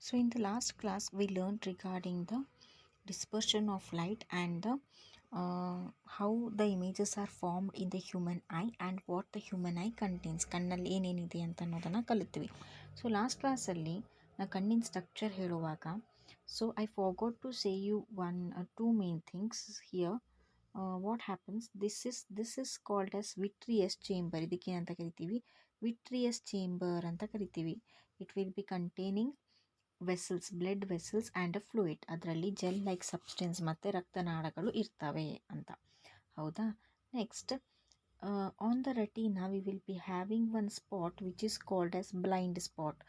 So in the last class we learned regarding the dispersion of light and the how the images are formed in the human eye and what the human eye contains. ಕಣ್ಣಲ್ಲಿ ಏನೇನಿದೆ ಅಂತ ಅನ್ನೋದನ್ನು ಕಲಿತ್ವಿ. So last ಕ್ಲಾಸಲ್ಲಿ ನಾ ಕಣ್ಣಿನ structure ಹೇಳುವಾಗ I forgot to say you two main things here. What happens, this is called as vitreous chamber. ಇದಕ್ಕೆ ಏನಂತ ಕರಿತೀವಿ? vitreous chamber ಅಂತ ಕರಿತೀವಿ. It will be containing vessels, blood vessels and a fluid. ಅದರಲ್ಲಿ ಜೆಲ್ ಲೈಕ್ ಸಬ್ಸ್ಟೆನ್ಸ್ ಮತ್ತು ರಕ್ತನಾಳಗಳು ಇರ್ತವೆ ಅಂತ. ಹೌದಾ? Next, on the retina we will be having one spot which is called as blind spot.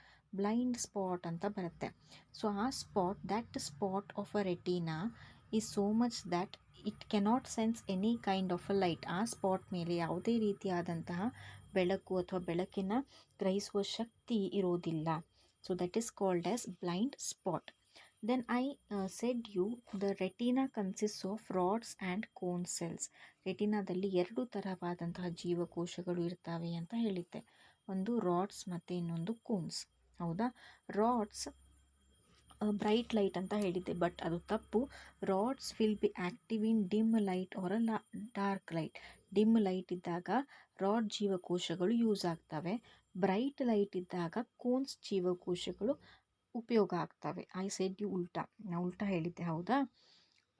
Blind spot ಅಂತ ಬರುತ್ತೆ. So ಆ spot, that spot of a retina is so much that it cannot sense any kind of a light. ಆ spot ಮೇಲೆ ಯಾವುದೇ ರೀತಿಯಾದಂತಹ ಬೆಳಕು ಅಥವಾ ಬೆಳಕಿನ ಗ್ರಹಿಸುವ ಶಕ್ತಿ ಇರೋದಿಲ್ಲ. So that is called as blind spot. Then I said you the retina consists of rods and cone cells. ರೆಟಿನಾದಲ್ಲಿ ಎರಡು ತರವಾದಂತಹ ಜೀವಕೋಶಗಳು ಇರ್ತವೆ ಅಂತ ಹೇಳಿದ್ದೆ. ಒಂದು ರಾಡ್ಸ್ ಮತ್ತು ಇನ್ನೊಂದು ಕೋನ್ಸ್. ಹೌದಾ? ರಾಡ್ಸ್ ಬ್ರೈಟ್ ಲೈಟ್ ಅಂತ ಹೇಳಿದ್ದೆ, ಬಟ್ ಅದು ತಪ್ಪು. Rods will be active in dim light or dark light. Dim light ಇದ್ದಾಗ ರಾಡ್ ಜೀವಕೋಶಗಳು ಯೂಸ್ ಆಗ್ತವೆ. ಬ್ರೈಟ್ ಲೈಟ್ ಇದ್ದಾಗ ಕೋನ್ಸ್ ಜೀವಕೋಶಗಳು ಉಪಯೋಗ ಆಗ್ತವೆ. ಐ ಸೆಡ್ ಯು ಉಲ್ಟಾ, ನಾ ಉಲ್ಟಾ ಹೇಳಿದ್ದೆ. ಹೌದಾ?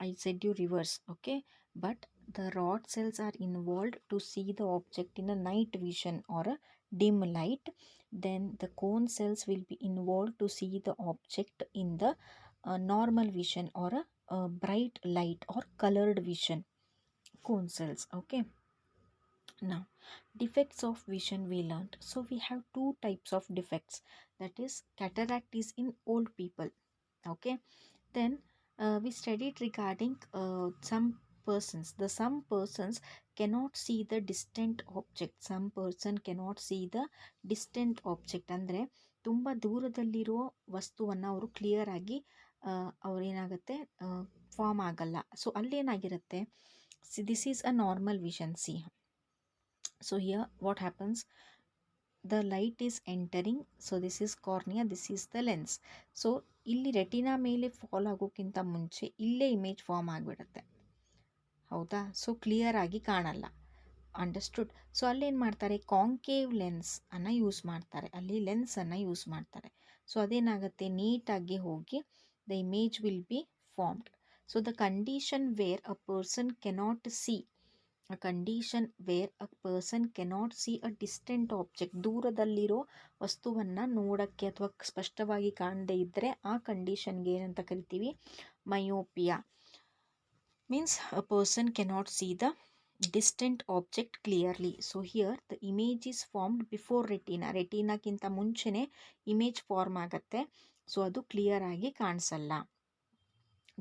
I said you reverse. Okay, but the rod cells are involved to see the object in a night vision or a dim light. Then the cone cells will be involved to see the object in the normal vision or a bright light or colored vision. Cone cells. Okay, now defects of vision we learned. So we have two types of defects, that is cataract is in old people. Okay, then we studied regarding some persons cannot see the distant object. Some person cannot see the distant object ಅಂದರೆ ತುಂಬ ದೂರದಲ್ಲಿರೋ ವಸ್ತುವನ್ನು ಅವರು clear ಆಗಿ ಅವ್ರೇನಾಗುತ್ತೆ form ಆಗಲ್ಲ. So ಅಲ್ಲೇನಾಗಿರುತ್ತೆ, this is a normal vision. See, so here what happens, the light is entering, so this is cornea, this is the lens. So ಇಲ್ಲಿ retina ಮೇಲೆ ಫಾಲ್ ಆಗೋಕ್ಕಿಂತ ಮುಂಚೆ ಇಲ್ಲೇ ಇಮೇಜ್ ಫಾರ್ಮ್ ಆಗಿಬಿಡುತ್ತೆ. ಹೌದಾ? ಸೊ ಕ್ಲಿಯರ್ ಆಗಿ ಕಾಣಲ್ಲ. ಅಂಡರ್ಸ್ಟುಡ್? ಸೊ ಅಲ್ಲೇನು ಮಾಡ್ತಾರೆ, ಕಾಂಕೇವ್ ಲೆನ್ಸ್ ಅನ್ನು ಯೂಸ್ ಮಾಡ್ತಾರೆ. ಅಲ್ಲಿ ಲೆನ್ಸನ್ನು ಯೂಸ್ ಮಾಡ್ತಾರೆ. ಸೊ ಅದೇನಾಗುತ್ತೆ, ನೀಟಾಗಿ ಹೋಗಿ the image will be formed. So the condition wear a person cannot see, a condition where a person cannot see a distant object, ದೂರದಲ್ಲಿರೋ ವಸ್ತುವನ್ನು ನೋಡೋಕ್ಕೆ ಅಥವಾ ಸ್ಪಷ್ಟವಾಗಿ ಕಾಣದೇ ಇದ್ದರೆ ಆ ಕಂಡೀಷನ್ಗೆ ಏನಂತ ಕರಿತೀವಿ, myopia. Means a person cannot see the distant object clearly. So here the image is formed before retina. ರೆಟಿನಾಕ್ಕಿಂತ ಮುಂಚೆನೇ ಇಮೇಜ್ ಫಾರ್ಮ್ ಆಗುತ್ತೆ. ಸೊ ಅದು ಕ್ಲಿಯರ್ ಆಗಿ ಕಾಣಿಸಲ್ಲ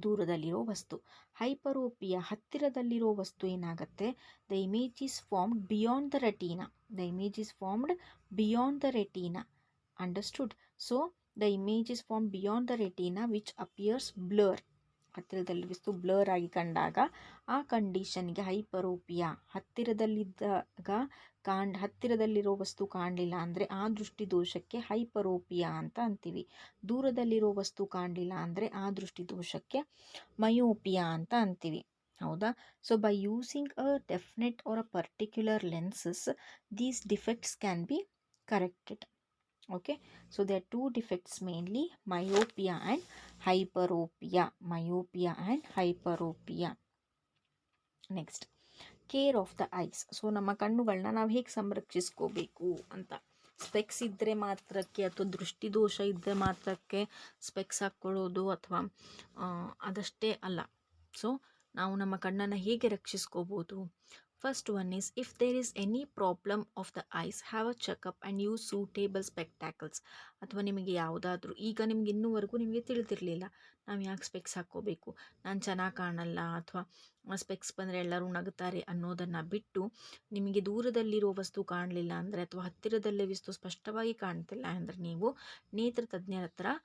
ದೂರದಲ್ಲಿರೋ ವಸ್ತು. ಹೈಪರೋಪಿಯಾ, ಹತ್ತಿರದಲ್ಲಿರೋ ವಸ್ತು ಏನಾಗುತ್ತೆ, the image is formed beyond the retina. The image is formed beyond the retina. Understood? So the image is form beyond the retina which appears blur. ಹತ್ತಿರದಲ್ಲಿ ವಸ್ತು ಬ್ಲರ್ ಆಗಿ ಕಂಡಾಗ ಆ ಕಂಡೀಷನ್ಗೆ ಹೈಪರೋಪಿಯಾ. ಹತ್ತಿರದಲ್ಲಿದ್ದಾಗ ಹತ್ತಿರದಲ್ಲಿರೋ ವಸ್ತು ಕಾಣಲಿಲ್ಲ ಅಂದರೆ ಆ ದೃಷ್ಟಿ ದೋಷಕ್ಕೆ ಹೈಪರೋಪಿಯಾ ಅಂತ ಅಂತೀವಿ. ದೂರದಲ್ಲಿರೋ ವಸ್ತು ಕಾಣಲಿಲ್ಲ ಅಂದರೆ ಆ ದೃಷ್ಟಿ ದೋಷಕ್ಕೆ ಮಯೋಪಿಯಾ ಅಂತ ಅಂತೀವಿ. ಹೌದಾ? So by using a definite or a particular lenses these defects can be corrected. Okay, so there are two defects mainly, myopia and hyperopia. Myopia and hyperopia. Next, care of the eyes. So ನಮ್ಮ ಕಣ್ಣುಗಳನ್ನ ನಾವು ಹೇಗೆ ಸಂರಕ್ಷಿಸ್ಕೋಬೇಕು ಅಂತ. Specs ಇದ್ದರೆ ಮಾತ್ರಕ್ಕೆ ಅಥವಾ ದೃಷ್ಟಿದೋಷ ಇದ್ದರೆ ಮಾತ್ರಕ್ಕೆ specs ಹಾಕ್ಕೊಳ್ಳೋದು ಅಥವಾ ಅದಷ್ಟೇ ಅಲ್ಲ. ಸೊ ನಾವು ನಮ್ಮ ಕಣ್ಣನ್ನು ಹೇಗೆ ರಕ್ಷಿಸ್ಕೋಬೋದು? First one is, if there is any problem of the eyes, have a checkup and use suitable spectacles. ಅಥವಾ ನಿಮಗೆ ಯಾವುದಾದ್ರೂ, ಈಗ ನಿಮ್ಗೆ ಇನ್ನೂವರೆಗೂ ನಿಮಗೆ ತಿಳಿದಿರಲಿಲ್ಲ ನಾವು ಯಾಕೆ ಸ್ಪೆಕ್ಸ್ ಹಾಕ್ಕೋಬೇಕು, ನಾನು ಚೆನ್ನಾಗಿ ಕಾಣಲ್ಲ ಅಥವಾ ಸ್ಪೆಕ್ಸ್ ಬಂದರೆ ಎಲ್ಲರೂ ನಗುತ್ತಾರೆ ಅನ್ನೋದನ್ನು ಬಿಟ್ಟು, ನಿಮಗೆ ದೂರದಲ್ಲಿರೋ ವಸ್ತು ಕಾಣಲಿಲ್ಲ ಅಂದರೆ ಅಥವಾ ಹತ್ತಿರದಲ್ಲೇ ವಸ್ತು ಸ್ಪಷ್ಟವಾಗಿ ಕಾಣ್ತಿಲ್ಲ ಅಂದರೆ ನೀವು ನೇತ್ರ ತಜ್ಞರ ಹತ್ರ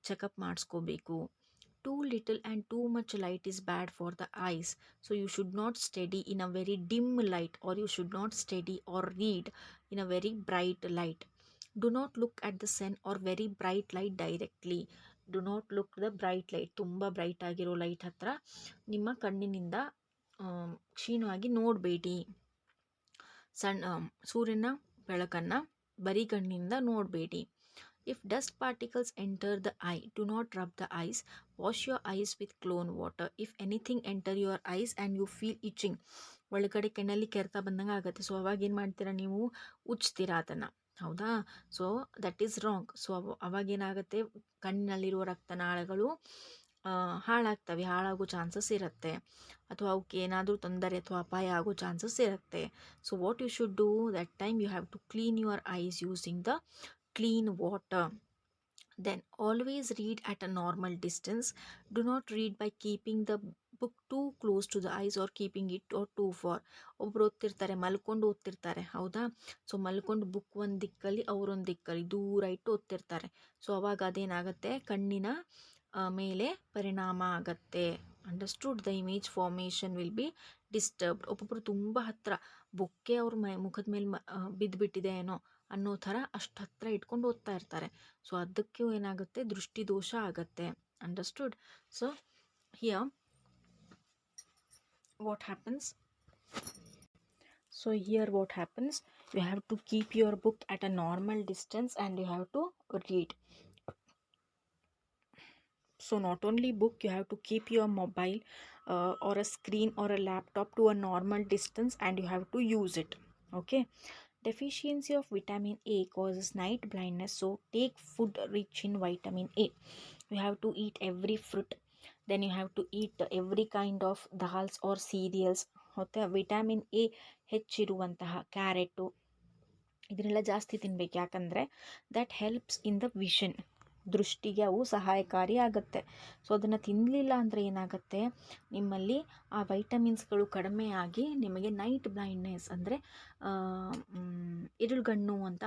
checkup ಮಾಡಿಸ್ಕೋಬೇಕು. Too little and too much light is bad for the eyes. So you should not study in a very dim light, or you should not study or read in a very bright light. Do not look at the sun or very bright light directly. Do not look the bright light, ತುಂಬ bright ಆಗಿರೋ light ಹತ್ರ ನಿಮ್ಮ ಕಣ್ಣಿನಿಂದ ಕ್ಷೀಣವಾಗಿ ನೋಡಬೇಡಿ. ಸೂರ್ಯನ ಬೆಳಕನ್ನು ಬರೀ ಕಣ್ಣಿಂದ ನೋಡಬೇಡಿ. If dust particles enter the eye, do not rub the eyes, wash your eyes with clean water. If anything enter your eyes and you feel itching, ಒಳಗಡೆ ಕಣ್ಣಲ್ಲಿ ಕೆರೆತ ಬಂದಂಗೆ ಆಗುತ್ತೆ. ಸೊ ಅವಾಗ ಏನು ಮಾಡ್ತೀರಾ ನೀವು, ಉಜ್ತೀರಾ ಅದನ್ನು, ಹೌದಾ? So that is wrong. So ಅವಾಗೇನಾಗುತ್ತೆ, ಕಣ್ಣಿನಲ್ಲಿರುವ ರಕ್ತನಾಳಗಳು ಹಾಳಾಗ್ತವೆ, ಹಾಳಾಗೋ ಚಾನ್ಸಸ್ ಇರುತ್ತೆ, ಅಥವಾ ಅವಕ್ಕೆ ಏನಾದರೂ ತೊಂದರೆ ಅಥವಾ ಅಪಾಯ ಆಗೋ ಚಾನ್ಸಸ್ ಇರುತ್ತೆ. So what you should do that time, you have to clean your eyes using the clean water. Then always read at a normal distance. Do not read by keeping the book too close to the eyes or keeping it or too far. ಒಬ್ರು ಓದ್ತಿರ್ತಾರೆ, ಮಲ್ಕೊಂಡು ಓದ್ತಿರ್ತಾರೆ, ಹೌದಾ? So ಮಲ್ಕೊಂಡು book ಒಂದು ದಿಕ್ಕಲ್ಲಿ, ಅವರೊಂದು ದಿಕ್ಕಲ್ಲಿ ದೂರ ಇಟ್ಟು ಓದ್ತಿರ್ತಾರೆ. So ಅವಾಗ ಅದೇನಾಗುತ್ತೆ, ಕಣ್ಣಿನ ಮೇಲೆ ಪರಿಣಾಮ ಆಗತ್ತೆ. Understood? The image formation will be disturbed. ಒಬ್ಬೊಬ್ಬರು ತುಂಬ ಹತ್ರ ಬುಕ್ಕೆ ಅವ್ರ ಮುಖದ ಮೇಲೆ ಬಿದ್ದುಬಿಟ್ಟಿದೆ ಏನೋ ಅನ್ನೋ ಥರ ಅಷ್ಟು ಹತ್ರ ಇಟ್ಕೊಂಡು ಓದ್ತಾ ಇರ್ತಾರೆ. ಸೊ ಅದಕ್ಕೂ ಏನಾಗುತ್ತೆ, ದೃಷ್ಟಿ ದೋಷ ಆಗತ್ತೆ. Understood? So here what happens, you have to keep your book at a normal distance and you have to read. So not only book, you have to keep your mobile or a screen or a laptop to a normal distance and you have to use it. Okay. Deficiency of vitamin A causes night blindness, so take food rich in vitamin A. You have to eat every fruit, then you have to eat every kind of dals or cereals. ಮತ್ತು vitamin A ಹೆಚ್ಚಿರುವಂತಹ carrot ಇದನ್ನೆಲ್ಲ ಜಾಸ್ತಿ ತಿನ್ಬೇಕು. ಯಾಕಂದರೆ that helps in the vision, ದೃಷ್ಟಿಗೆ ಅವು ಸಹಾಯಕಾರಿ ಆಗುತ್ತೆ. So ಅದನ್ನು ತಿನ್ನಲಿಲ್ಲ ಅಂದರೆ ಏನಾಗುತ್ತೆ, ನಿಮ್ಮಲ್ಲಿ ಆ ವೈಟಮಿನ್ಸ್ಗಳು ಕಡಿಮೆ ಆಗಿ ನಿಮಗೆ ನೈಟ್ ಬ್ಲೈಂಡ್ನೆಸ್ ಅಂದರೆ ಇರುಳುಗಣ್ಣು ಅಂತ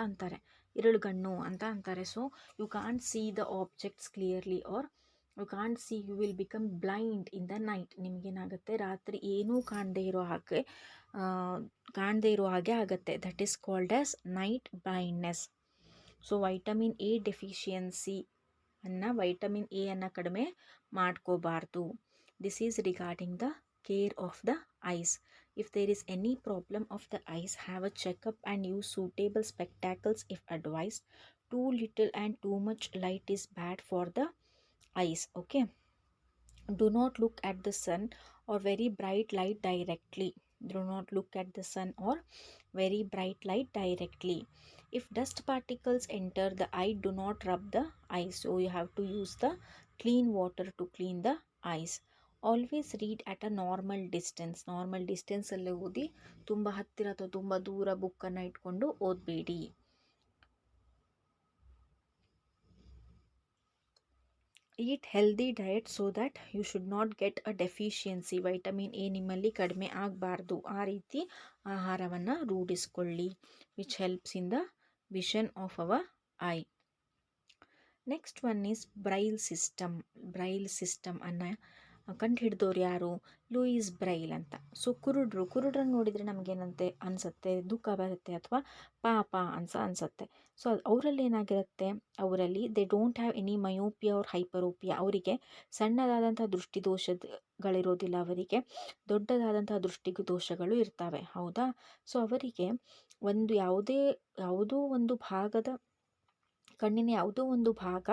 ಅಂತಾರೆ. So you can't see the objects clearly or you can't see, you will become blind in the night. ನಿಮಗೇನಾಗುತ್ತೆ, ರಾತ್ರಿ ಏನೂ ಕಾಣದೇ ಇರೋ ಹಾಗೆ ಆಗುತ್ತೆ. That is called as night blindness. So vitamin A deficiency vitamin A ಅನ್ನು ಕಡಿಮೆ ಮಾಡ್ಕೋಬಾರ್ದು. This is regarding the care of the eyes. If there is any problem of the eyes, have a checkup and use suitable spectacles if advised. Too little and too much light is bad for the eyes. Okay. Do not look at the sun or very bright light directly. Do not look at the sun or very bright light directly. If dust particles enter the eye, do not rub the eyes. So you have to use the clean water to clean the eyes. Always read at a normal ಡಿಸ್ಟೆನ್ಸಲ್ಲೇ ಓದಿ, ತುಂಬ ಹತ್ತಿರ ಅಥವಾ ತುಂಬ ದೂರ ಬುಕ್ಕನ್ನು ಇಟ್ಕೊಂಡು ಓದಬೇಡಿ. Eat healthy diet so that you should not get a deficiency. Vitamin A ನಿಮ್ಮಲ್ಲಿ ಕಡಿಮೆ ಆಗಬಾರ್ದು, ಆ ರೀತಿ ಆಹಾರವನ್ನು ರೂಢಿಸ್ಕೊಳ್ಳಿ. Which helps in the vision of our eye. Next one is braille system ಅನ್ನು ಕಂಡು ಹಿಡಿದವ್ರು ಯಾರು? ಲೂಯಿಸ್ ಬ್ರೈಲ್ ಅಂತ. ಸೊ ಕುರುಡ್ರನ್ನ ನೋಡಿದರೆ ನಮಗೇನಂತೆ ಅನಿಸುತ್ತೆ, ದುಃಖ ಬರುತ್ತೆ ಅಥವಾ ಪಾಪ ಅನಿಸುತ್ತೆ. ಸೊ ಅವರಲ್ಲಿ ಏನಾಗಿರುತ್ತೆ, ಅವರಲ್ಲಿ they don't have any myopia ಅವ್ರ ಹೈಪರೋಪಿಯಾ. ಅವರಿಗೆ ಸಣ್ಣದಾದಂಥ ದೃಷ್ಟಿ ದೋಷಗಳಿರೋದಿಲ್ಲ, ಅವರಿಗೆ ದೊಡ್ಡದಾದಂಥ ದೃಷ್ಟಿ ದೋಷಗಳು ಇರ್ತವೆ, ಹೌದಾ? ಸೊ ಅವರಿಗೆ ಯಾವುದೋ ಒಂದು ಭಾಗದ ಕಣ್ಣಿನ ಯಾವುದೋ ಒಂದು ಭಾಗ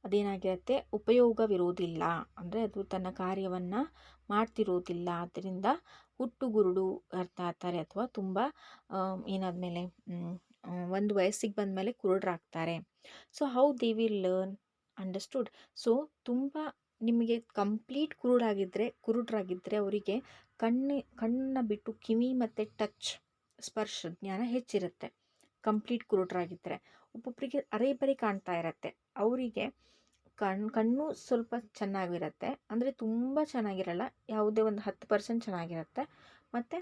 ಅದೇನಾಗಿರುತ್ತೆ, ಉಪಯೋಗವಿರೋದಿಲ್ಲ, ಅಂದರೆ ಅದು ತನ್ನ ಕಾರ್ಯವನ್ನು ಮಾಡ್ತಿರೋದಿಲ್ಲ. ಆದ್ದರಿಂದ ಹುಟ್ಟುಗುರುಡು ಆಗ್ತಾರೆ, ಅಥವಾ ತುಂಬ ಏನಾದಮೇಲೆ ಒಂದು ವಯಸ್ಸಿಗೆ ಬಂದಮೇಲೆ ಕುರುಡ್ರಾಗ್ತಾರೆ. So how they will learn? Understood? So ತುಂಬ ನಿಮಗೆ ಕಂಪ್ಲೀಟ್ ಕುರುಡ್ರಾಗಿದ್ದರೆ ಅವರಿಗೆ ಕಣ್ಣನ್ನ ಬಿಟ್ಟು ಕಿವಿ ಮತ್ತು ಟಚ್ ಸ್ಪರ್ಶ ಜ್ಞಾನ ಹೆಚ್ಚಿರುತ್ತೆ. ಕಂಪ್ಲೀಟ್ ಕುರುಡ್ರಾಗಿದ್ದರೆ ಒಬ್ಬೊಬ್ಬರಿಗೆ ಅರೆ ಕಾಣ್ತಾ ಇರುತ್ತೆ, ಅವರಿಗೆ ಕಣ್ಣು ಸ್ವಲ್ಪ ಚೆನ್ನಾಗಿರುತ್ತೆ, ಅಂದರೆ ತುಂಬ ಚೆನ್ನಾಗಿರಲ್ಲ, ಯಾವುದೇ ಒಂದು 10% ಚೆನ್ನಾಗಿರುತ್ತೆ. ಮತ್ತು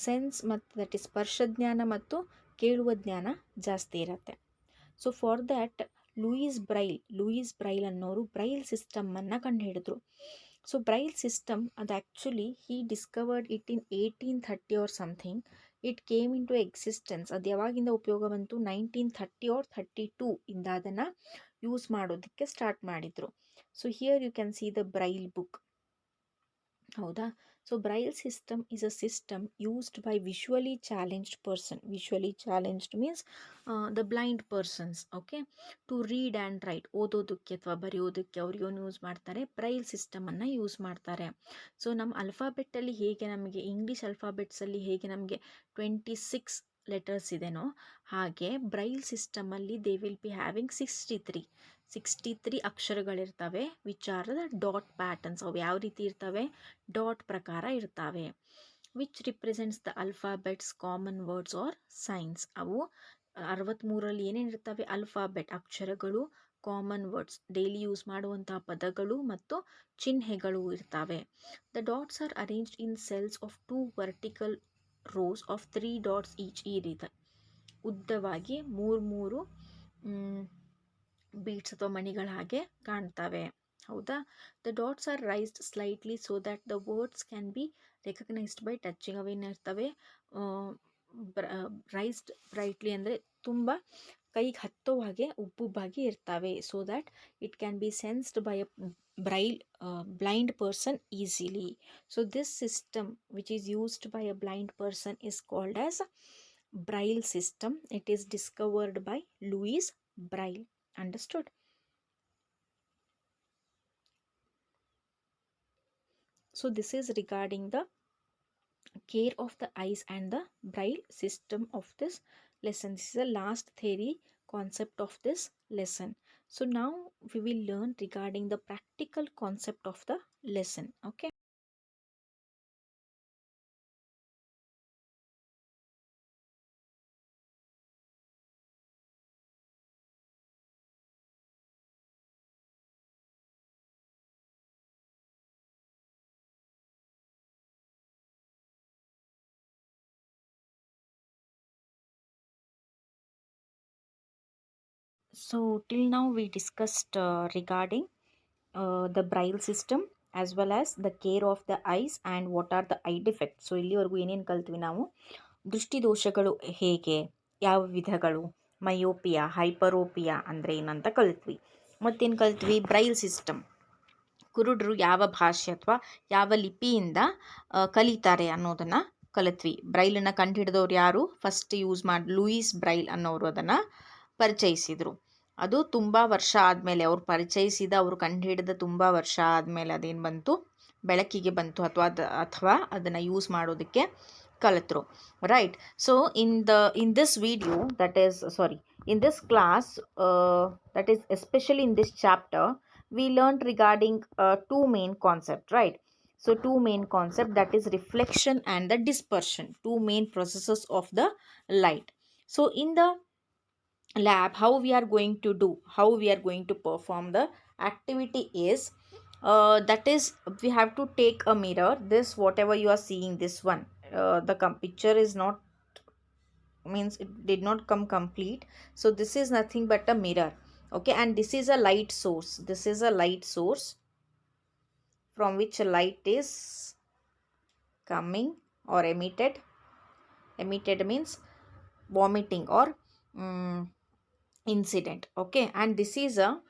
ಸೆನ್ಸ್ ಮತ್ತು ದಟ್ ಈಸ್ ಸ್ಪರ್ಶ ಜ್ಞಾನ ಮತ್ತು ಕೇಳುವ ಜ್ಞಾನ ಜಾಸ್ತಿ ಇರುತ್ತೆ. So for that Louis Braille ಅನ್ನೋರು ಬ್ರೈಲ್ ಸಿಸ್ಟಮನ್ನು ಕಂಡುಹಿಡಿದ್ರು. ಸೊ ಬ್ರೈಲ್ ಸಿಸ್ಟಮ್ ಅದು actually he discovered it in 1830 or something. It came into existence. ಅದು ಯಾವಾಗಿಂದ ಉಪಯೋಗ ಬಂತು? 1930 ಆರ್ 32 ಇಂದ ಅದನ್ನು ಯೂಸ್ ಮಾಡೋದಕ್ಕೆ ಸ್ಟಾರ್ಟ್ ಮಾಡಿದರು. So here you can see the braille book. ಹೌದಾ? So Braille system is a system used by visually challenged person. Visually challenged means the blind persons. Okay, to read and write, ಓದೋದಕ್ಕೆ ಅಥವಾ ಬರೆಯೋದಕ್ಕೆ ಅವ್ರಿಗೇನು use ಮಾಡ್ತಾರೆ? Braille ಸಿಸ್ಟಮನ್ನು use ಮಾಡ್ತಾರೆ. So ನಮ್ಮ ಅಲ್ಫಾಬೆಟ್ಟಲ್ಲಿ ಹೇಗೆ ನಮಗೆ ಇಂಗ್ಲೀಷ್ ಅಲ್ಫಾಬೆಟ್ಸಲ್ಲಿ ಹೇಗೆ ನಮಗೆ 26 ಲೆಟರ್ಸ್ ಇದೆನೋ, ಹಾಗೆ ಬ್ರೈಲ್ ಸಿಸ್ಟಮಲ್ಲಿ ದೇ ವಿಲ್ ಬಿ ಹ್ಯಾವಿಂಗ್ 63 ಅಕ್ಷರಗಳಿರ್ತವೆ, which are the dot patterns. ಅವು ಯಾವ ರೀತಿ ಇರ್ತವೆ? ಡಾಟ್ ಪ್ರಕಾರ ಇರ್ತವೆ. Which represents the alphabets, common words or signs. ಅವು 63ರಲ್ಲಿ ಏನೇನಿರ್ತವೆ? ಅಲ್ಫಾಬೆಟ್ ಅಕ್ಷರಗಳು, ಕಾಮನ್ ವರ್ಡ್ಸ್ ಡೈಲಿ ಯೂಸ್ ಮಾಡುವಂತಹ ಪದಗಳು ಮತ್ತು ಚಿಹ್ನೆಗಳು ಇರ್ತವೆ. The dots are arranged in cells of 2 vertical rows of 3 dots each. ಈ ರೀತಿ ಉದ್ದವಾಗಿ ಮೂರು ಬೀಟ್ಸ್ ಅಥವಾ ಮಣಿಗಳ ಹಾಗೆ ಕಾಣ್ತವೆ. ಹೌದಾ? The dots are raised slightly so that the words can be recognised by touching. ಅವೇನಿರ್ತವೆ? ರೈಸ್ಡ್ ಬ್ರೈಟ್ಲಿ ಅಂದರೆ ತುಂಬ ಕೈಗೆ ಹತ್ತೋ ಹಾಗೆ ಉಬ್ಬುಬ್ಬಾಗಿ ಇರ್ತವೆ. So that it can be sensed by a blind person easily. So this system which is used by a blind person is called as Braille system. It is discovered by Louis Braille. Understood? So this is regarding the care of the eyes and the Braille system of this lesson. This is the last theory concept of this lesson. So now we will learn regarding the practical concept of the lesson. Okay. So till now we discussed regarding the Braille system as well as the care of the eyes and what are the eye defects. So ಇಲ್ಲಿವರೆಗೂ ಏನೇನು ಕಲ್ತ್ವಿ ನಾವು? ದೃಷ್ಟಿದೋಷಗಳು ಹೇಗೆ, ಯಾವ ವಿಧಗಳು, myopia, hyperopia ಅಂದರೆ ಏನಂತ ಕಲ್ತ್ವಿ. ಮತ್ತೇನು ಕಲ್ತ್ವಿ? Braille system, ಕುರುಡರು ಯಾವ ಭಾಷೆ ಅಥವಾ ಯಾವ ಲಿಪಿಯಿಂದ ಕಲಿತಾರೆ ಅನ್ನೋದನ್ನು ಕಲಿತ್ವಿ. ಬ್ರೈಲನ್ನು ಕಂಡುಹಿಡಿದವ್ರು ಯಾರು? ಫಸ್ಟ್ ಯೂಸ್ ಲೂಯಿಸ್ ಬ್ರೈಲ್ ಅನ್ನೋರು ಅದನ್ನು ಪರಿಚಯಿಸಿದರು. ಅದು ತುಂಬ ವರ್ಷ ಆದಮೇಲೆ ಅವ್ರು ಪರಿಚಯಿಸಿದ, ಅವರು ಕಂಡುಹಿಡಿದ ತುಂಬ ವರ್ಷ ಆದಮೇಲೆ ಅದೇನು ಬಂತು? ಬೆಳಕಿಗೆ ಬಂತು, ಅಥವಾ ಅದನ್ನು ಯೂಸ್ ಮಾಡೋದಕ್ಕೆ ಕಲಿತರು. Right. So in this video, in this class, that is especially in this chapter, we learned regarding two main concepts, right? So two main concepts, that is reflection and the dispersion, two main processes of the light. So in the lab, how we are going to perform the activity is, that is we have to take a mirror. This whatever you are seeing, this one, the picture is not, means it did not come complete. So this is nothing but a mirror. Okay, and this is a light source. This is a light source from which light is coming or emitted. Emitted means vomiting or incident. Okay, and this is a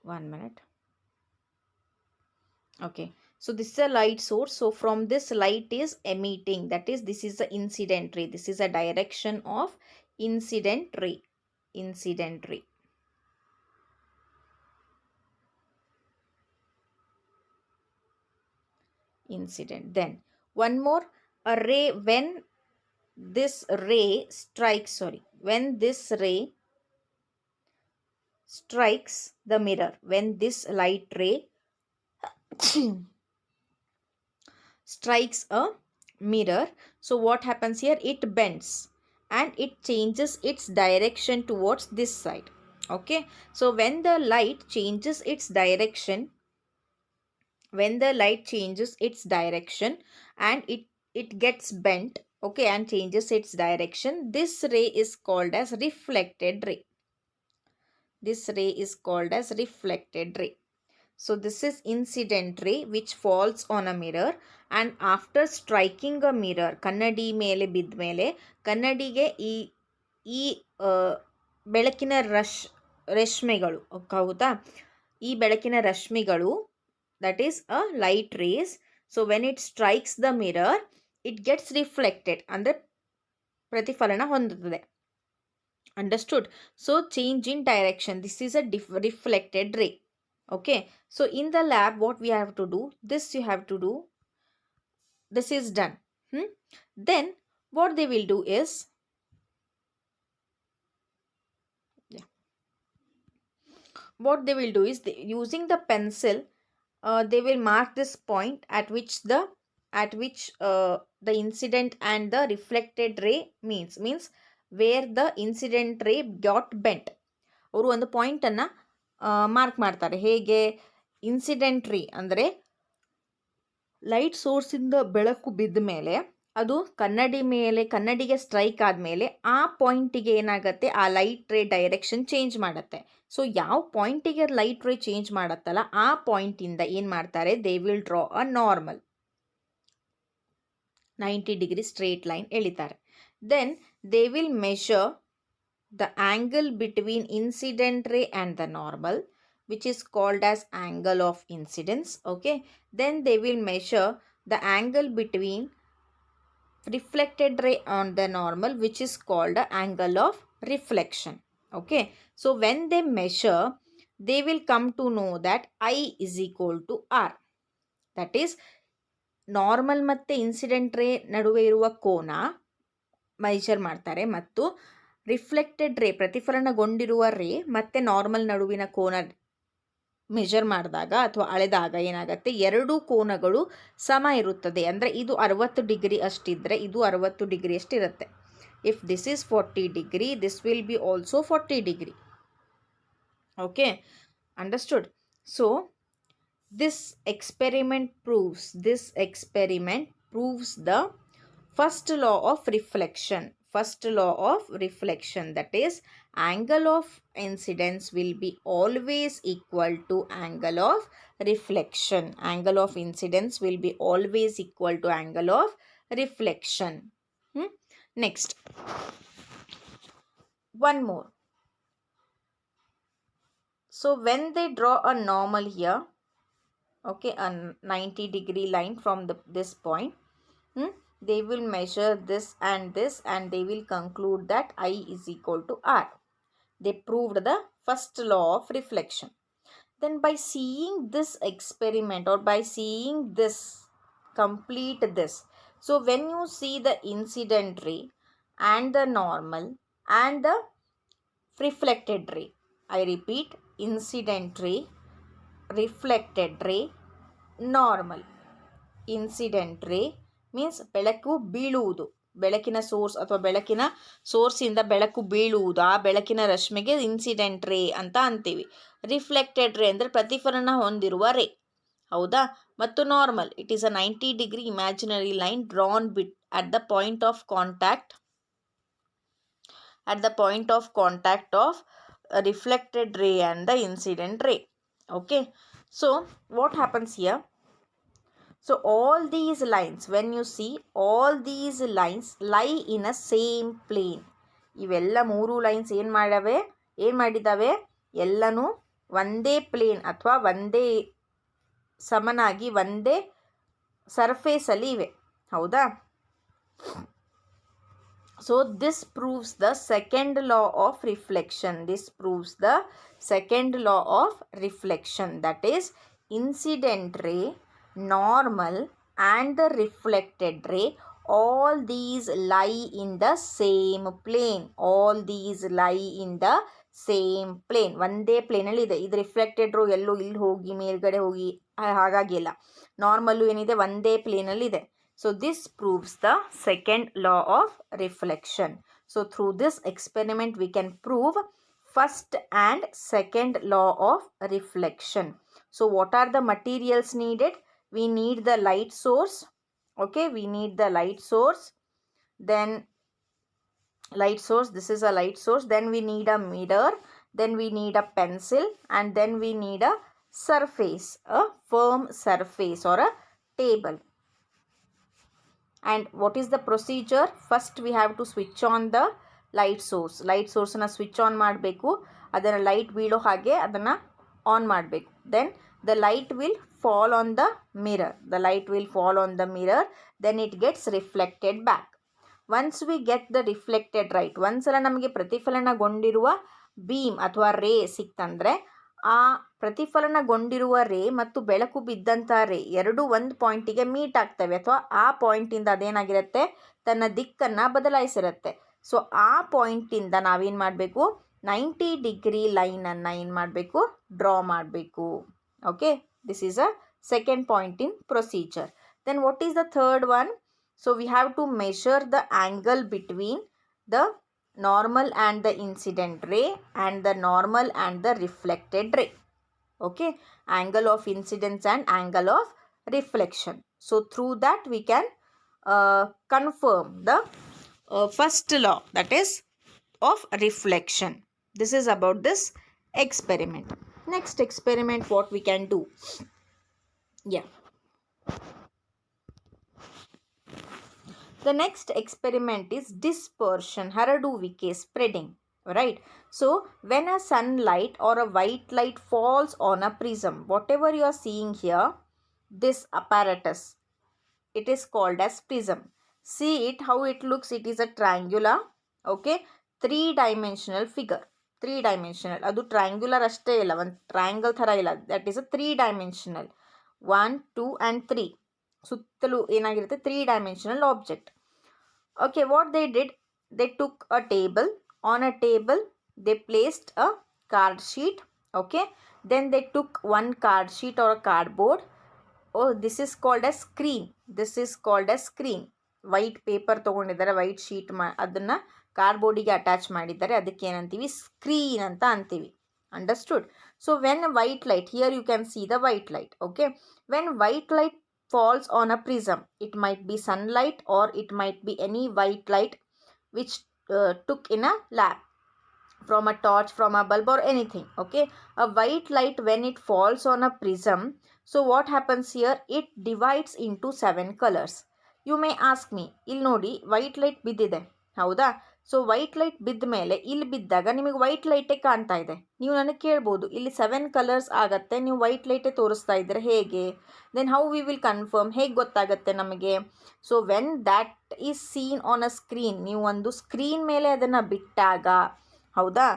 1 minute. Okay, so this is a light source. So from this light is emitting, that is this is the incident ray. This is a direction of incident ray. Incident. Then one more, a ray. When this ray strikes the mirror, when this light ray strikes a mirror, so what happens here? It bends and it changes its direction towards this side. Okay, so when the light changes its direction, and it gets bent, okay, and changes its direction, this ray is called as reflected ray. So this is incident ray which falls on a mirror, and after striking a mirror, ಕನ್ನಡಿ ಮೇಲೆ ಬಿದ್ದ ಮೇಲೆ ಕನ್ನಡಿಗೆ ಈ ಬೆಳಕಿನ ರಶ್ಮಿಗಳು, ಹೌದಾ, ಈ ಬೆಳಕಿನ ರಶ್ಮಿಗಳು, that is a light rays, so when it strikes the mirror it gets reflected, ಅಂದರೆ ಪ್ರತಿಫಲನ ಹೊಂದುತ್ತದೆ. Understood? So change in direction, this is a reflected ray. Okay, so in the lab what we have to do, this you have to do, this is done. Then what they will do is, using the pencil, they will mark this point at which the incident and the reflected ray means where the incident ray got bent. ಅವರು ಒಂದು ಪಾಯಿಂಟನ್ನು mark ಮಾಡ್ತಾರೆ. ಹೇಗೆ? Incident ray ಅಂದರೆ light ಸೋರ್ಸಿಂದ ಬೆಳಕು ಬಿದ್ದ ಮೇಲೆ ಅದು ಕನ್ನಡಿಗೆ strike ಆದಮೇಲೆ ಆ ಪಾಯಿಂಟಿಗೆ ಏನಾಗುತ್ತೆ, ಆ ಲೈಟ್ ರೇ ಡೈರೆಕ್ಷನ್ ಚೇಂಜ್ ಮಾಡುತ್ತೆ. ಸೊ ಯಾವ ಪಾಯಿಂಟಿಗೆ ಲೈಟ್ ರೇ ಚೇಂಜ್ ಮಾಡುತ್ತಲ್ಲ ಆ ಪಾಯಿಂಟಿಂದ ಏನು ಮಾಡ್ತಾರೆ, they will draw a normal 90 degree straight line ಎಳಿತಾರೆ. Then they will measure the angle between incident ray and the normal, which is called as angle of incidence. Okay, then they will measure the angle between reflected ray on the normal, which is called the angle of reflection. Okay, so when they measure, they will come to know that I is equal to R. That is, normal ಮತ್ತೆ incident ರೇ ನಡುವೆ ಇರುವ ಕೋನ measure ಮಾಡ್ತಾರೆ, ಮತ್ತು reflected ರೇ ಪ್ರತಿಫಲನಗೊಂಡಿರುವ ರೇ ಮತ್ತು ನಾರ್ಮಲ್ ನಡುವಿನ ಕೋನ ಮೆಜರ್ ಮಾಡಿದಾಗ ಅಥವಾ ಅಳೆದಾಗ ಏನಾಗುತ್ತೆ, ಎರಡೂ ಕೋನಗಳು ಸಮ ಇರುತ್ತದೆ. ಅಂದರೆ ಇದು 60 ಡಿಗ್ರಿ ಅಷ್ಟಿದ್ದರೆ ಇದು 60 ಡಿಗ್ರಿ ಅಷ್ಟಿರುತ್ತೆ. If this is 40 degree, this will be also 40 degree. Okay, understood? So this experiment proves the first law of reflection. That is, angle of incidence will be always equal to angle of reflection. Angle of incidence will be always equal to angle of reflection. Next, one more. So when they draw a normal here, okay, a 90 degree line from this point, they will measure this and they will conclude that I is equal to R. They proved the first law of reflection. Then by seeing this experiment, or by seeing this, complete this, so when you see the incident ray and the normal and the reflected ray, I repeat, incident ray, reflected ray, normal. Incident ರೇ means ಬೆಳಕು ಬೀಳುವುದು, ಬೆಳಕಿನ source ಅಥವಾ ಬೆಳಕಿನ ಸೋರ್ಸಿಂದ ಬೆಳಕು ಬೀಳುವುದು, ಆ ಬೆಳಕಿನ ರಶ್ಮಿಗೆ ಇನ್ಸಿಡೆಂಟ್ ರೇ ಅಂತ ಅಂತೀವಿ. ರಿಫ್ಲೆಕ್ಟೆಡ್ ರೇ ಅಂದರೆ ಪ್ರತಿಫಲನ ಹೊಂದಿರುವ ರೇ, ಹೌದಾ? ಮತ್ತು normal, it is a 90 degree imaginary line drawn at the point of contact of a reflected ray and the incident ray. Okay, so what happens here? So all these lines, when you see, all these lines lie in a same plane. ಇವೆಲ್ಲ ಮೂರು lines ಏನು ಮಾಡಿದ್ದಾವೆ, ಎಲ್ಲನೂ ಒಂದೇ plane ಅಥವಾ ಒಂದೇ ಸಮನಾಗಿ ಒಂದೇ ಸರ್ಫೇಸಲ್ಲಿ ಇವೆ, ಹೌದಾ? So this proves the second law of reflection. That is, incident ray, normal and the reflected ray, all these lie in the same plane. ಒಂದೇ ಪ್ಲೇನಲ್ಲಿ ಇದೆ. ಇದು ರಿಫ್ಲೆಕ್ಟೆಡ್ ರೋ ಎಲ್ಲೋ ಇಲ್ಲಿ ಹೋಗಿ ಮೇಲ್ಗಡೆ ಹೋಗಿ ಹಾಗಾಗಿಲ್ಲ. ನಾರ್ಮಲ್ಲು ಏನಿದೆ ಒಂದೇ ಪ್ಲೇನಲ್ಲಿ ಇದೆ. So this proves the second law of reflection. So through this experiment we can prove first and second law of reflection. So what are the materials needed? We need the light source. Okay, we need the light source. Then this is a light source. Then we need a mirror. Then we need a pencil. And then we need a surface, a firm surface or a table. And what is the procedure? First we have to switch on the light source. Light ಸೋರ್ಸನ್ನ switch on ಮಾಡಬೇಕು. ಅದನ್ನು light ಬೀಳೋ ಹಾಗೆ ಅದನ್ನು on ಮಾಡಬೇಕು. Then the light will fall on the mirror. The light will fall on the mirror. Then it gets reflected back. Once we get the reflected light, ಒಂದ್ಸಲ ನಮಗೆ ಪ್ರತಿಫಲನಗೊಂಡಿರುವ beam ಅಥವಾ ರೇ ಸಿಕ್ತಂದರೆ ಆ ಪ್ರತಿಫಲನಗೊಂಡಿರುವ ರೇ ಮತ್ತು ಬೆಳಕು ಬಿದ್ದಂಥ ರೇ ಎರಡೂ ಒಂದು ಪಾಯಿಂಟಿಗೆ ಮೀಟ್ ಆಗ್ತವೆ ಅಥವಾ ಆ ಪಾಯಿಂಟಿಂದ ಅದೇನಾಗಿರುತ್ತೆ ತನ್ನ ದಿಕ್ಕನ್ನು ಬದಲಾಯಿಸಿರುತ್ತೆ. ಸೊ ಆ ಪಾಯಿಂಟಿಂದ ನಾವೇನು ಮಾಡಬೇಕು 90 ಡಿಗ್ರಿ ಲೈನನ್ನು ಏನು ಮಾಡಬೇಕು ಡ್ರಾ ಮಾಡಬೇಕು. Okay, this is a second point in procedure. Then what is the third one? So we have to measure the angle between the normal and the incident ray and the normal and the reflected ray. Okay, angle of incidence and angle of reflection. So through that we can confirm the first law, that is of reflection. This is about this experiment. Next experiment, what we can do? Yeah, the next experiment is dispersion, ಹರಡುವಿಕೆ, spreading, right? So when a sunlight or a white light falls on a prism, whatever you are seeing here, this apparatus, it is called as prism. See it, how it looks. It is a triangular, okay, 3-dimensional figure. 3-dimensional, ಅದು triangular ಅಷ್ಟೇ ಇಲ್ಲ, ಒಂದು triangle ಥರ ಇಲ್ಲ, that is a 3-dimensional. 1, 2 and 3 ಸುತ್ತಲೂ ಏನಾಗಿರುತ್ತೆ 3-dimensional object. Okay, what they did, they took a table. On a table they placed a card sheet. Okay, then they took one card sheet or a cardboard. Oh, this is called as screen. This is called as screen. White paper ತೊಗೊಂಡಿದ್ದಾರೆ, white sheet ಅದನ್ನು ಕಾರ್ಡ್ಬೋರ್ಡಿಗೆ attach ಮಾಡಿದ್ದಾರೆ, ಅದಕ್ಕೆ ಏನಂತೀವಿ screen ಅಂತ ಅಂತೀವಿ. Understood? So when white light, here you can see the white light. Okay, when white light falls on a prism, it might be sunlight or it might be any white light which took in a lab from a torch, from a bulb or anything. Okay, a white light when it falls on a prism, so what happens here, it divides into 7 colors. You may ask me, ಇಲ್ಲಿ ನೋಡಿ white light ಬಿದ್ದಿದೆ, ಹೌದಾ? So white light ಬಿದ್ದ ಮೇಲೆ ಇಲ್ಲಿ ಬಿದ್ದಾಗ ನಿಮಗೆ white ಲೈಟೇ ಕಾಣ್ತಾ ಇದೆ. ನೀವು ನನಗೆ ಕೇಳ್ಬೋದು, ಇಲ್ಲಿ 7 ಕಲರ್ಸ್ ಆಗತ್ತೆ, ನೀವು ವೈಟ್ ಲೈಟೇ ತೋರಿಸ್ತಾ ಇದ್ದರೆ ಹೇಗೆ? Then how we will confirm, ಹೇಗೆ ಗೊತ್ತಾಗುತ್ತೆ ನಮಗೆ? So when that is seen on a screen, ನೀವು ಒಂದು ಸ್ಕ್ರೀನ್ ಮೇಲೆ ಅದನ್ನು ಬಿಟ್ಟಾಗ, ಹೌದಾ,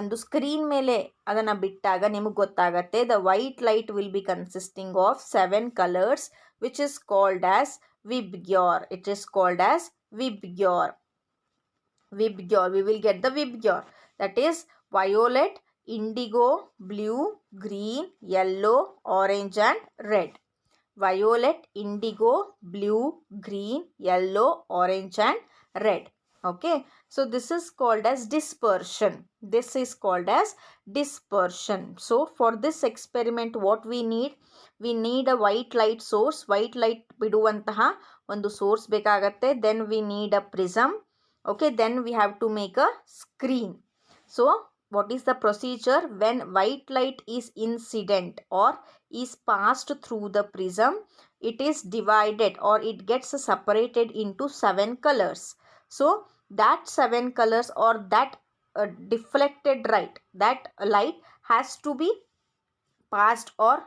ಒಂದು ಸ್ಕ್ರೀನ್ ಮೇಲೆ ಅದನ್ನು ಬಿಟ್ಟಾಗ ನಿಮಗೆ ಗೊತ್ತಾಗತ್ತೆ the white light will be consisting of 7 colours which is called as VIBGYOR. It is called as VIBGYOR. Vibgyor, we will get the Vibgyor, that is violet, indigo, blue, green, yellow, orange and red. Violet, indigo, blue, green, yellow, orange and red. Okay, so this is called as dispersion. This is called as dispersion. So for this experiment what we need a white light source. White light ಬಿಡುವಂತಹ ಒಂದು source ಬೇಕಾಗತ್ತೆ. Then we need a prism. Okay, then we have to make a screen. So what is the procedure? When white light is incident or is passed through the prism, it is divided or it gets separated into 7 colors. So that 7 colors or that deflected light, that light has to be passed or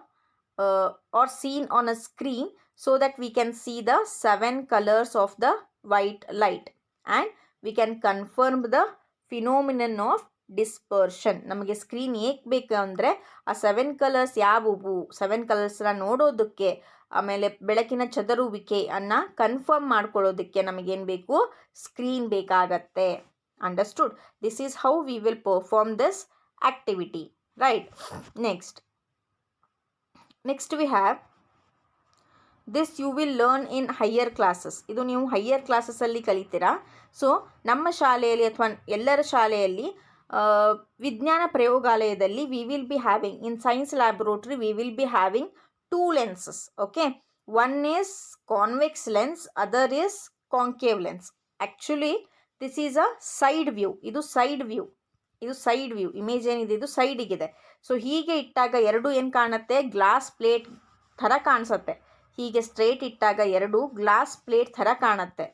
seen on a screen so that we can see the 7 colors of the white light and we can confirm the phenomenon of dispersion. ನಮಗೆ screen ಏಕೆ ಬೇಕು ಅಂದರೆ ಆ 7 colours ಯಾವುವು, 7 ಕಲರ್ಸ್ನ ನೋಡೋದಕ್ಕೆ, ಆಮೇಲೆ ಬೆಳಕಿನ ಚದುರುವಿಕೆಯನ್ನು confirm ಮಾಡ್ಕೊಳ್ಳೋದಕ್ಕೆ ನಮಗೇನು ಬೇಕು, ಸ್ಕ್ರೀನ್ ಬೇಕಾಗತ್ತೆ. Understood? This is how we will perform this activity, right? Next we have this you will learn in higher classes. ಇದು ನೀವು ಹೈಯರ್ ಕ್ಲಾಸಸ್ಸಲ್ಲಿ ಕಲಿತೀರಾ. ಸೊ ನಮ್ಮ ಶಾಲೆಯಲ್ಲಿ ಅಥವಾ ಎಲ್ಲರ ಶಾಲೆಯಲ್ಲಿ ವಿಜ್ಞಾನ ಪ್ರಯೋಗಾಲಯದಲ್ಲಿ we will be having, in science laboratory we will be having 2 lenses. Okay, one is convex lens, other is concave lens. Actually this is a side view. ಇದು ಸೈಡ್ ವ್ಯೂ. ಇದು side view, image ಏನಿದೆ ಇದು ಸೈಡಿಗಿದೆ. So ಹೀಗೆ ಇಟ್ಟಾಗ ಎರಡು ಏನು ಕಾಣುತ್ತೆ, glass plate ಥರ ಕಾಣಿಸುತ್ತೆ. ಹೀಗೆ ಸ್ಟ್ರೇಟ್ ಇಟ್ಟಾಗ ಎರಡು ಗ್ಲಾಸ್ ಪ್ಲೇಟ್ ಥರ ಕಾಣುತ್ತೆ.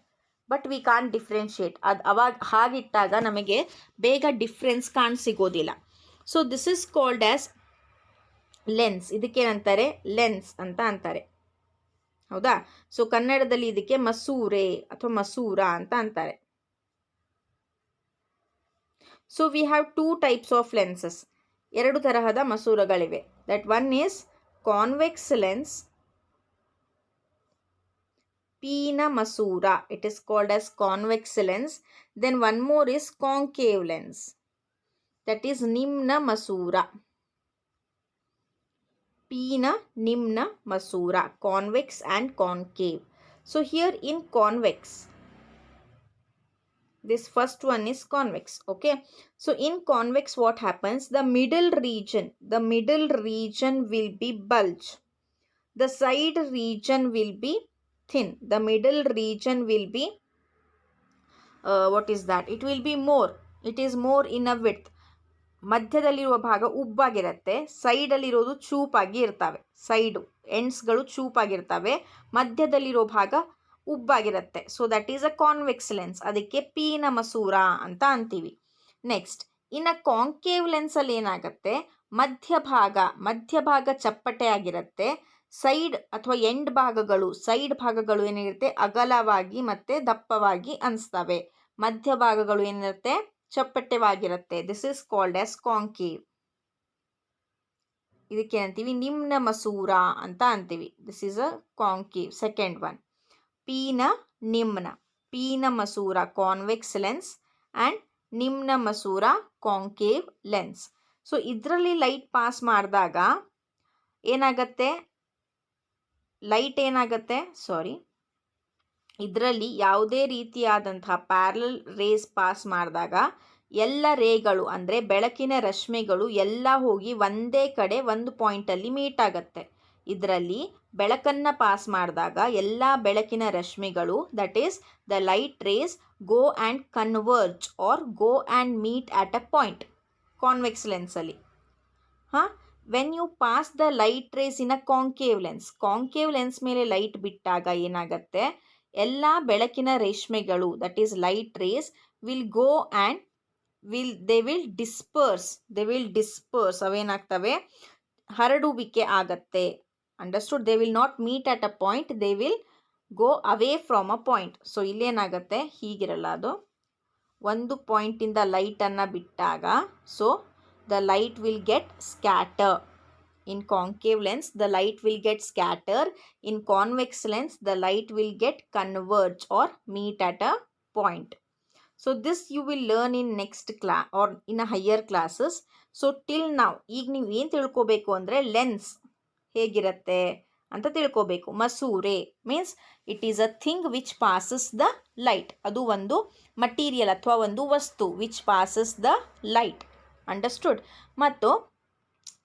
ಬಟ್ ವಿ ಕಾನ್ ಡಿಫ್ರೆನ್ಷಿಯೇಟ್, ಅದು ಅವಾಗ ಹಾಗಿಟ್ಟಾಗ ನಮಗೆ ಬೇಗ ಡಿಫ್ರೆನ್ಸ್ ಸಿಗೋದಿಲ್ಲ. So this is called as lens. ಇದಕ್ಕೇನಂತಾರೆ, ಲೆನ್ಸ್ ಅಂತ ಅಂತಾರೆ. ಹೌದಾ? ಸೊ ಕನ್ನಡದಲ್ಲಿ ಇದಕ್ಕೆ ಮಸೂರೆ ಅಥವಾ ಮಸೂರ ಅಂತ ಅಂತಾರೆ. So we have 2 types of lenses. ಎರಡು ತರಹದ ಮಸೂರಗಳಿವೆ. That one is convex lens, ಪೀನ ಮಸೂರ. It is called as convex lens. Then one more is concave lens, that is ನಿಮ್ನ ಮಸೂರ. Pina, Nimna, Masura, convex and concave. So here in convex, this first one is convex. Okay, so in convex what happens, the middle region will be bulge, the side region will be thin, the middle region will be what is that, it will be more, it is more in a width. ಮಧ್ಯದಲ್ಲಿರುವ ಭಾಗ ಉಬ್ಬಾಗಿರುತ್ತೆ, ಸೈಡಲ್ಲಿರೋದು ಚೂಪಾಗಿ ಇರ್ತವೆ, side ಎಂಡ್ಸ್ಗಳು ಚೂಪಾಗಿರ್ತವೆ, ಮಧ್ಯದಲ್ಲಿರೋ ಭಾಗ ಉಬ್ಬಾಗಿರುತ್ತೆ. So that is a convex lens. ಅದಕ್ಕೆ ಪೀನ ಮಸೂರ ಅಂತ ಅಂತೀವಿ. ನೆಕ್ಸ್ಟ್, ಇನ್ನು ಕಾಂಕೇವ್ ಲೆನ್ಸಲ್ಲಿ ಏನಾಗುತ್ತೆ, ಮಧ್ಯಭಾಗ ಚಪ್ಪಟೆ ಆಗಿರುತ್ತೆ, ಸೈಡ್ ಅಥವಾ ಸೈಡ್ ಭಾಗಗಳು ಏನಿರುತ್ತೆ ಅಗಲವಾಗಿ ಮತ್ತು ದಪ್ಪವಾಗಿ ಅನಿಸ್ತವೆ, ಮಧ್ಯಭಾಗಗಳು ಏನಿರುತ್ತೆ ಚಪ್ಪಟೆವಾಗಿರುತ್ತೆ. This is called as concave. ಇದಕ್ಕೆ ಅಂತೀವಿ ನಿಮ್ನ ಮಸೂರ ಅಂತ ಅಂತೀವಿ. This is a concave. Second one ನಿಮ್ನ. ಪೀನ ಮಸೂರ ಕಾನ್ವೆಕ್ಸ್ ಲೆನ್ಸ್ ಆ್ಯಂಡ್ ನಿಮ್ನ ಮಸೂರ ಕಾಂಕೇವ್ ಲೆನ್ಸ್. ಸೊ ಇದರಲ್ಲಿ ಲೈಟ್ ಪಾಸ್ ಮಾಡಿದಾಗ ಏನಾಗತ್ತೆ, ಇದರಲ್ಲಿ ಯಾವುದೇ ರೀತಿಯಾದಂತಹ ಪ್ಯಾರಲಲ್ ರೇಸ್ ಪಾಸ್ ಮಾಡಿದಾಗ ಎಲ್ಲ ರೇಗಳು ಅಂದರೆ ಬೆಳಕಿನ ರಶ್ಮಿಗಳು ಎಲ್ಲ ಹೋಗಿ ಒಂದೇ ಕಡೆ ಒಂದು ಪಾಯಿಂಟಲ್ಲಿ ಮೀಟ್ ಆಗುತ್ತೆ. ಇದರಲ್ಲಿ ಬೆಳಕನ್ನು ಪಾಸ್ ಮಾಡಿದಾಗ ಎಲ್ಲ ಬೆಳಕಿನ ರಶ್ಮಿಗಳು, that is the light rays, go and converge or go and meet at a point convex ಲೆನ್ಸಲ್ಲಿ. When you pass the light rays in a concave lens ಮೇಲೆ ಲೈಟ್ ಬಿಟ್ಟಾಗ ಏನಾಗುತ್ತೆ, ಎಲ್ಲ ಬೆಳಕಿನ ರೇಷ್ಮೆಗಳು, that is light rays, will go and they will disperse, ಅವೇನಾಗ್ತವೆ, ಹರಡುವಿಕೆ ಆಗತ್ತೆ. Understood? They will not meet at a point, they will go away from a point. So ಇಲ್ಲೇನಾಗುತ್ತೆ, ಹೀಗಿರಲ್ಲ, ಅದು ಒಂದು ಪಾಯಿಂಟಿಂದ ಲೈಟನ್ನು ಬಿಟ್ಟಾಗ so the light will get scatter. In concave lens, the light will get scatter. In convex lens, the light will get converge or meet at a point. So this you will learn in next class or in a higher classes. So till now, ಈಗ ನೀವು ಏನು ತಿಳ್ಕೋಬೇಕು ಅಂದರೆ lens ಹೇಗಿರುತ್ತೆ ಅಂತ ತಿಳ್ಕೋಬೇಕು. ಮಸೂರೆ means it is a thing which passes the light. ಅದು ಒಂದು ಮಟೀರಿಯಲ್ ಅಥವಾ ಒಂದು ವಸ್ತು which passes the light. Understood? ಮತ್ತು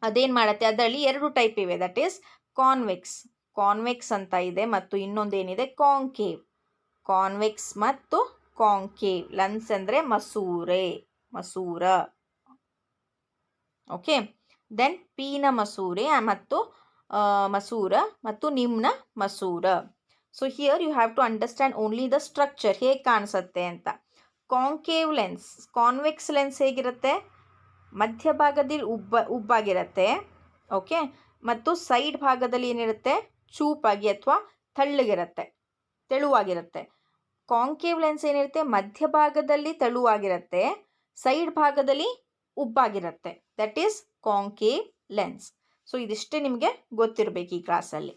ಅದೇನು ಮಾಡುತ್ತೆ, ಅದರಲ್ಲಿ ಎರಡು ಟೈಪ್ ಇವೆ, ದಟ್ ಈಸ್ ಕಾನ್ವೆಕ್ಸ್ ಅಂತ ಇದೆ, ಮತ್ತು ಇನ್ನೊಂದೇನಿದೆ ಕಾನ್ವೆಕ್ಸ್ ಮತ್ತು ಕಾಂಕೇವ್. ಲೆನ್ಸ್ ಅಂದರೆ ಮಸೂರ. ಓಕೆ, ದೆನ್ ಪೀನ ಮಸೂರೆ ಮತ್ತು ಮಸೂರ ಮತ್ತು ನಿಮ್ನ ಮಸೂರ. So here you have to understand only the structure, ಹೇಗೆ ಕಾಣಿಸುತ್ತೆ ಅಂತ. ಕಾನ್ವೆಕ್ಸ್ ಲೆನ್ಸ್ ಹೇಗಿರುತ್ತೆ, ಮಧ್ಯಭಾಗದಲ್ಲಿ ಉಬ್ಬಾಗಿರುತ್ತೆ. ಓಕೆ, ಮತ್ತು ಸೈಡ್ ಭಾಗದಲ್ಲಿ ಏನಿರುತ್ತೆ, ಚೂಪಾಗಿ ಅಥವಾ ತೆಳುವಾಗಿರುತ್ತೆ. ಕಾಂಕೇವ್ ಲೆನ್ಸ್ ಏನಿರುತ್ತೆ, ಮಧ್ಯಭಾಗದಲ್ಲಿ ತೆಳುವಾಗಿರುತ್ತೆ, ಸೈಡ್ ಭಾಗದಲ್ಲಿ ಉಬ್ಬಾಗಿರುತ್ತೆ. That is concave lens. So ಇದಿಷ್ಟೇ ನಿಮಗೆ ಗೊತ್ತಿರಬೇಕು ಈ ಕ್ಲಾಸಲ್ಲಿ.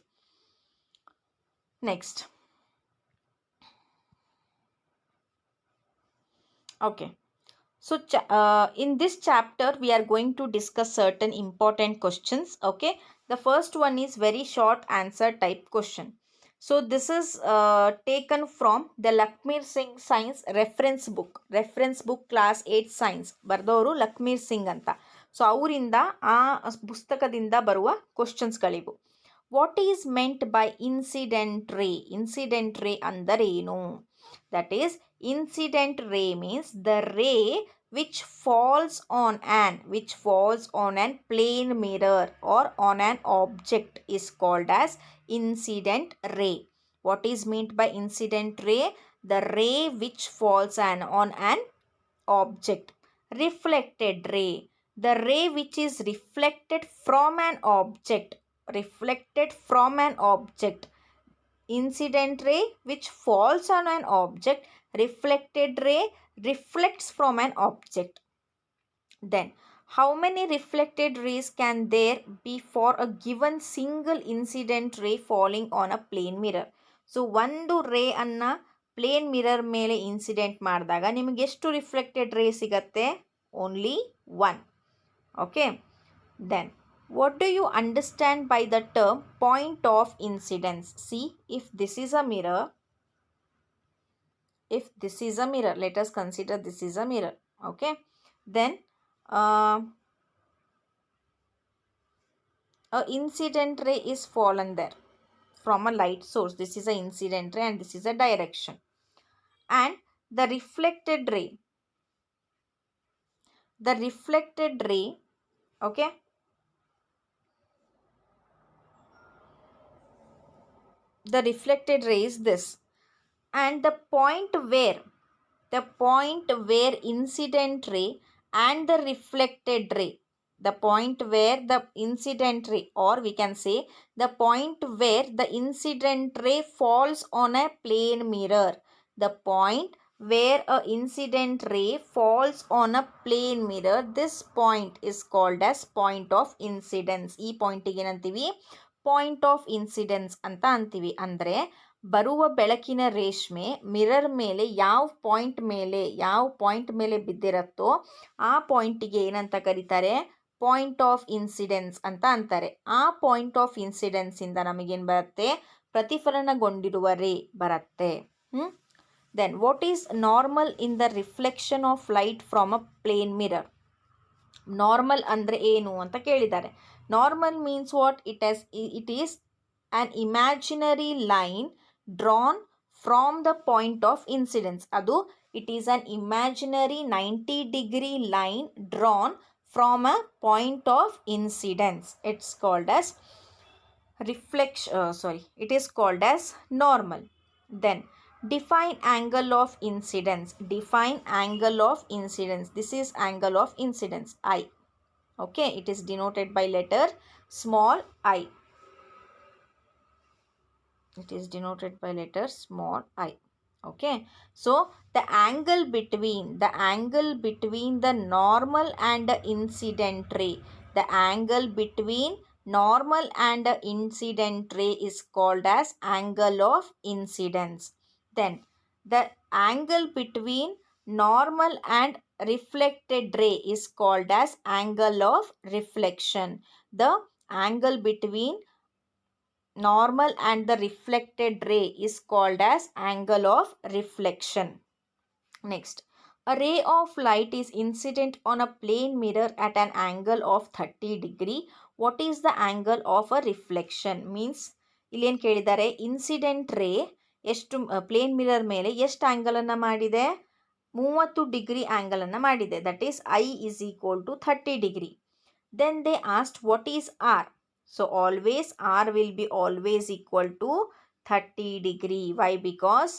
Next, okay. So in this chapter we are going to discuss certain important questions. Okay, the first one is very short answer type question. So this is taken from the Lakhmir Singh Science reference book class 8 science. ಬರ್ದವರು ಲಕ್ಷ್ಮೀರ್ ಸಿಂಗ್ ಅಂತ. So ಅವರಿಂದ ಆ ಪುಸ್ತಕದಿಂದ ಬರುವ ಕ್ವಶನ್ಸ್ಗಳಿವು. What is meant by incident ray ಅಂದರೆ ಏನು? That is, incident ray means the ray which falls on an plane mirror or on an object is called as incident ray. What is meant by incident ray? The ray which falls on an object. Reflected ray, the ray which is reflected from an object. Incident ray which falls on an object. Reflected ray reflects from an object. Then how many reflected rays can there be for a given single incident ray falling on a plane mirror? So ಒಂದು ray ಅನ್ನ plane mirror ಮೇಲೆ incident ಮಾಡಿದಾಗ ನಿಮಗೆ ಎಷ್ಟು reflected ray ಸಿಗತ್ತೆ? Only one. Okay, then what do you understand by the term point of incidence? See, if this is a mirror, let us consider this is a mirror. Okay, then a incident ray is fallen there from a light source. This is a incident ray and this is a direction. And the reflected ray, okay, the reflected ray is this, and the point where incident ray and the reflected ray, the point where the incident ray, or we can say the point where the incident ray falls on a plane mirror, the point where a incident ray falls on a plane mirror, this point is called as point of incidence. ಈ ಪಾಯಿಂಟಿಗೆ ಏನಂತೀವಿ? Point of incidence ಅಂತ ಅಂತೀವಿ. ಅಂದರೆ ಬರುವ ಬೆಳಕಿನ ರೇಷ್ಮೆ mirror ಮೇಲೆ ಯಾವ ಪಾಯಿಂಟ್ ಮೇಲೆ ಬಿದ್ದಿರತ್ತೋ ಆ ಪಾಯಿಂಟಿಗೆ ಏನಂತ ಕರೀತಾರೆ? ಪಾಯಿಂಟ್ ಆಫ್ ಇನ್ಸಿಡೆನ್ಸ್ ಅಂತ ಅಂತಾರೆ. ಆ ಪಾಯಿಂಟ್ ಆಫ್ ಇನ್ಸಿಡೆನ್ಸಿಂದ ನಮಗೇನು ಬರುತ್ತೆ? ಪ್ರತಿಫಲನಗೊಂಡಿರುವ ರೇ ಬರುತ್ತೆ. Then what is normal in the reflection of light from a plane mirror? Normal ಅಂದರೆ ಏನು ಅಂತ ಕೇಳಿದ್ದಾರೆ. Normal means what? It is an imaginary line drawn from the point of incidence. Adu, it is an imaginary 90-degree line drawn from a point of incidence. It's called as it is called as normal. Then define angle of incidence. This is angle of incidence, I. Okay, it is denoted by letter small I. Okay, so the angle between the normal and the incident ray, is called as angle of incidence. Then the angle between normal and reflected ray is called as angle of reflection. The angle between normal and the reflected ray is called as angle of reflection. Next, a ray of light is incident on a plane mirror at an angle of 30 degree. What is the angle of a reflection? Means ಇಲ್ಲಿ ಏನು ಕೇಳಿದ್ದಾರೆ? Incident ರೇ ಎಷ್ಟು plane mirror ಮೇಲೆ ಎಷ್ಟು ಆ್ಯಂಗಲನ್ನು ಮಾಡಿದೆ? 30 degree ಆ್ಯಂಗಲನ್ನು ಮಾಡಿದೆ. That is I is equal to 30 degree. Then they asked what is R? So always R will be always equal to 30 degree. Why? Because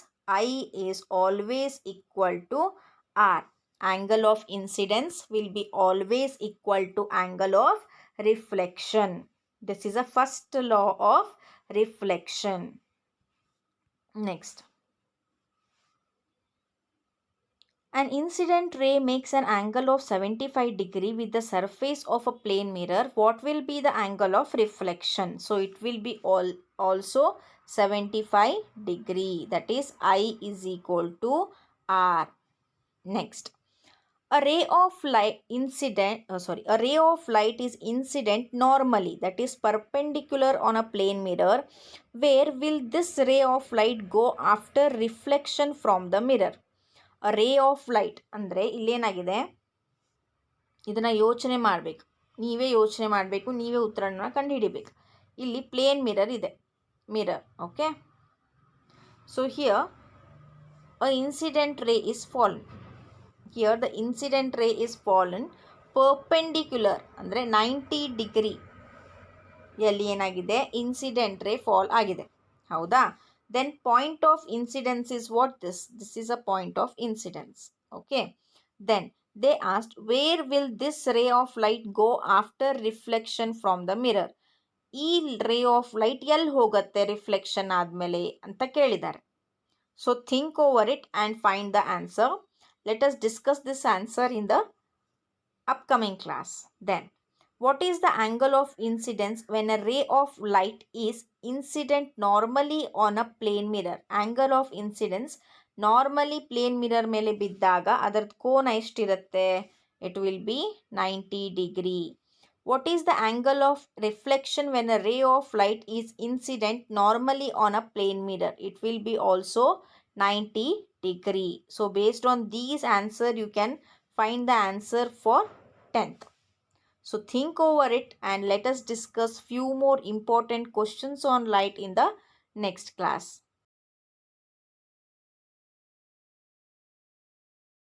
I is always equal to R. Angle of incidence will be always equal to angle of reflection. This is a first law of reflection. Next, an incident ray makes an angle of 75 degree with the surface of a plane mirror. What will be the angle of reflection? So it will be also 75 degree. That is I is equal to R. Next, a ray of light is incident normally, that is perpendicular on a plane mirror. Where will this ray of light go after reflection from the mirror? a ray of light ಅಂದರೆ ಇಲ್ಲೇನಾಗಿದೆ? ಇದನ್ನು ಯೋಚನೆ ಮಾಡಬೇಕು, ನೀವೇ ಉತ್ತರನ ಕಂಡುಹಿಡಿಬೇಕು. ಇಲ್ಲಿ plane mirror ಇದೆ, okay. So here a incident ray is fallen. here the incident ray is fallen perpendicular ಅಂದರೆ 90 ಡಿಗ್ರಿ ಎಲ್ಲಿ ಏನಾಗಿದೆ ಇನ್ಸಿಡೆಂಟ್ ರೇ ಫಾಲ್ ಆಗಿದೆ ಹೌದಾ. Then point of incidence is what this is a point of incidence. Okay, then they asked where will this ray of light go after reflection from the mirror. ಈ ray of light ಎಲ್ಲಿ ಹೋಗುತ್ತೆ reflection ಆದಮೇಲೆ ಅಂತ ಕೇಳಿದ್ದಾರೆ. So think over it and find the answer. Let us discuss this answer in the upcoming class. Then, what is the angle of incidence when a ray of light is incident normally on a plane mirror? Angle of incidence normally plane mirror ಮೇಲೆ ಬಿದ್ದಾಗ ಅದರದ್ದು ಕೋನ ಎಷ್ಟಿರುತ್ತೆ? It will be 90 degree. What is the angle of reflection when a ray of light is incident normally on a plane mirror? It will be also 90 degree. So based on these answer you can find the answer for 10th. So think over it and let us discuss few more important questions on light in the next class.